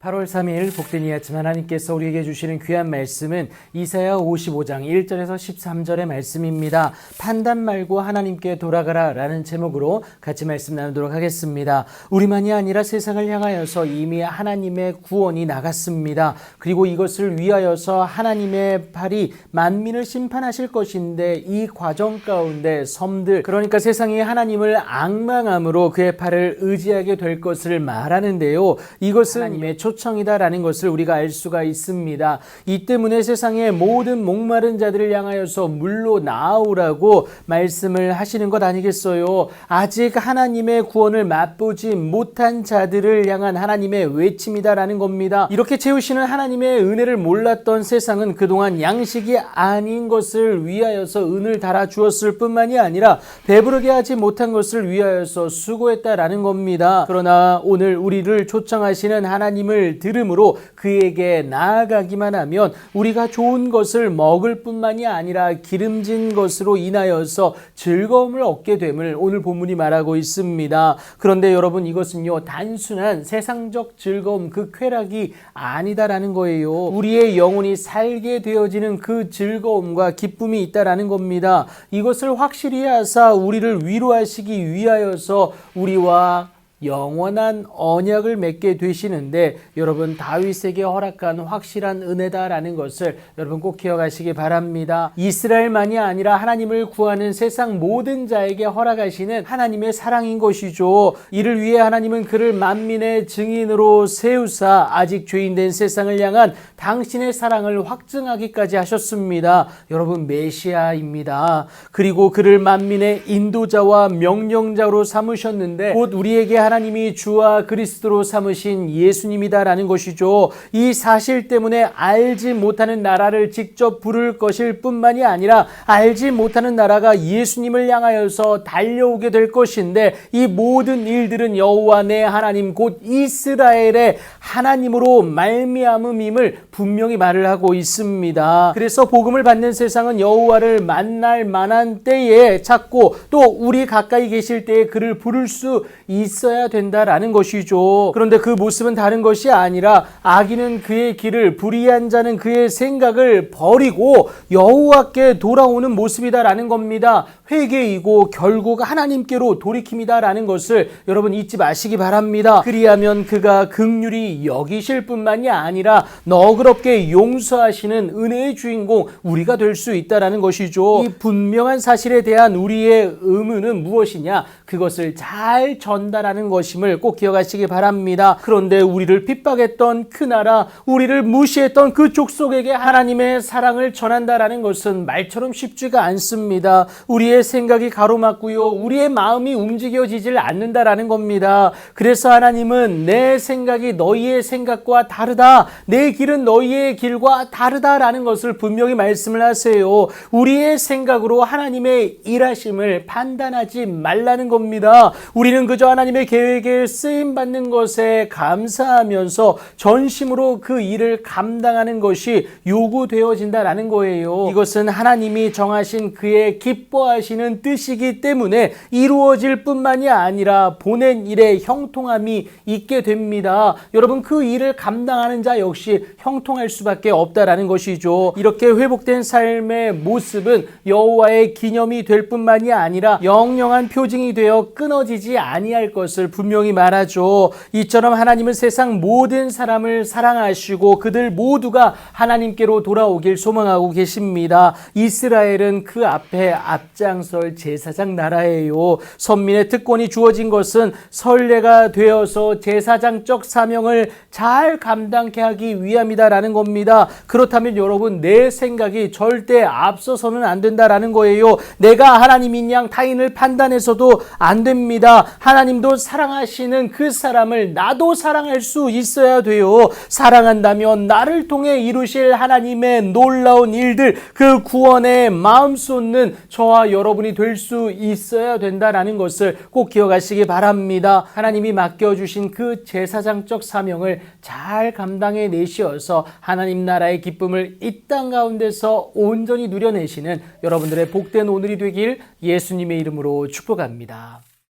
8월 3일 복된 이 아침 하나님께서 우리에게 주시는 귀한 말씀은 이사야 55장 1절에서 13절의 말씀입니다. 판단 말고 하나님께 돌아가라 라는 제목으로 같이 말씀 나누도록 하겠습니다. 우리만이 아니라 세상을 향하여서 이미 하나님의 구원이 나갔습니다. 그리고 이것을 위하여서 하나님의 팔이 만민을 심판하실 것인데 이 과정 가운데 섬들, 그러니까 세상이 하나님을 앙망함으로 그의 팔을 의지하게 될 것을 말하는데요. 이것은 하나님의 초청이다라는 것을 우리가 알 수가 있습니다. 이 때문에 세상의 모든 목마른 자들을 향하여서 물로 나오라고 말씀을 하시는 것 아니겠어요? 아직 하나님의 구원을 맛보지 못한 자들을 향한 하나님의 외침이다라는 겁니다. 이렇게 채우시는 하나님의 은혜를 몰랐던 세상은 그동안 양식이 아닌 것을 위하여서 은을 달아주었을 뿐만이 아니라 배부르게 하지 못한 것을 위하여서 수고했다라는 겁니다. 그러나 오늘 우리를 초청하시는 하나님을 들음으로 그에게 나아가기만 하면 우리가 좋은 것을 먹을 뿐만이 아니라 기름진 것으로 인하여서 즐거움을 얻게 됨을 오늘 본문이 말하고 있습니다. 그런데 여러분, 이것은요 단순한 세상적 즐거움, 그 쾌락이 아니다라는 거예요. 우리의 영혼이 살게 되어지는 그 즐거움과 기쁨이 있다라는 겁니다. 이것을 확실히 하사 우리를 위로하시기 위하여서 우리와 영원한 언약을 맺게 되시는데, 여러분, 다윗에게 허락한 확실한 은혜다라는 것을 여러분 꼭 기억하시기 바랍니다. 이스라엘만이 아니라 하나님을 구하는 세상 모든 자에게 허락하시는 하나님의 사랑인 것이죠. 이를 위해 하나님은 그를 만민의 증인으로 세우사 아직 죄인된 세상을 향한 당신의 사랑을 확증하기까지 하셨습니다. 여러분, 메시아입니다. 그리고 그를 만민의 인도자와 명령자로 삼으셨는데 곧 우리에게 하나님이 주와 그리스도로 삼으신 예수님이다라는 것이죠. 이 사실 때문에 알지 못하는 나라를 직접 부를 것일 뿐만이 아니라 알지 못하는 나라가 예수님을 향하여서 달려오게 될 것인데, 이 모든 일들은 여호와 내 하나님 곧 이스라엘의 하나님으로 말미암음임을 분명히 말을 하고 있습니다. 그래서 복음을 받는 세상은 여호와를 만날 만한 때에 찾고 또 우리 가까이 계실 때에 그를 부를 수 있어야 된다라는 것이죠. 그런데 그 모습은 다른 것이 아니라 악인은 그의 길을, 불의한 자는 그의 생각을 버리고 여호와께 돌아오는 모습이다라는 겁니다. 회개이고 결국 하나님께로 돌이킴이다라는 것을 여러분 잊지 마시기 바랍니다. 그리하면 그가 긍휼히 여기실 뿐만이 아니라 너그럽게 용서하시는 은혜의 주인공 우리가 될 수 있다라는 것이죠. 이 분명한 사실에 대한 우리의 의무는 무엇이냐? 그것을 잘 전달하는 것임을 꼭 기억하시기 바랍니다. 그런데 우리를 핍박했던 그 나라, 우리를 무시했던 그 족속에게 하나님의 사랑을 전한다라는 것은 말처럼 쉽지가 않습니다. 우리의 생각이 가로막고요, 우리의 마음이 움직여지질 않는다라는 겁니다. 그래서 하나님은 내 생각이 너희의 생각과 다르다, 내 길은 너희의 길과 다르다라는 것을 분명히 말씀을 하세요. 우리의 생각으로 하나님의 일하심을 판단하지 말라는 겁니다. 우리는 그저 하나님의 계획에 쓰임받는 것에 감사하면서 전심으로 그 일을 감당하는 것이 요구되어진다라는 거예요. 이것은 하나님이 정하신 그의 기뻐하시는 뜻이기 때문에 이루어질 뿐만이 아니라 보낸 일에 형통함이 있게 됩니다. 여러분, 그 일을 감당하는 자 역시 형통할 수밖에 없다라는 것이죠. 이렇게 회복된 삶의 모습은 여호와의 기념이 될 뿐만이 아니라 영영한 표징이 되어 끊어지지 아니할 것을 분명히 말하죠. 이처럼 하나님은 세상 모든 사람을 사랑하시고 그들 모두가 하나님께로 돌아오길 소망하고 계십니다. 이스라엘은 그 앞에 앞장설 제사장 나라예요. 선민의 특권이 주어진 것은 선례가 되어서 제사장적 사명을 잘 감당케 하기 위함이다라는 겁니다. 그렇다면 여러분, 내 생각이 절대 앞서서는 안 된다라는 거예요. 내가 하나님인 양 타인을 판단해서도 안 됩니다. 하나님도 사랑하시는 그 사람을 나도 사랑할 수 있어야 돼요. 사랑한다면 나를 통해 이루실 하나님의 놀라운 일들, 그 구원의 마음 쏟는 저와 여러분이 될 수 있어야 된다라는 것을 꼭 기억하시기 바랍니다. 하나님이 맡겨주신 그 제사장적 사명을 잘 감당해 내시어서 하나님 나라의 기쁨을 이 땅 가운데서 온전히 누려내시는 여러분들의 복된 오늘이 되길 예수님의 이름으로 축복합니다.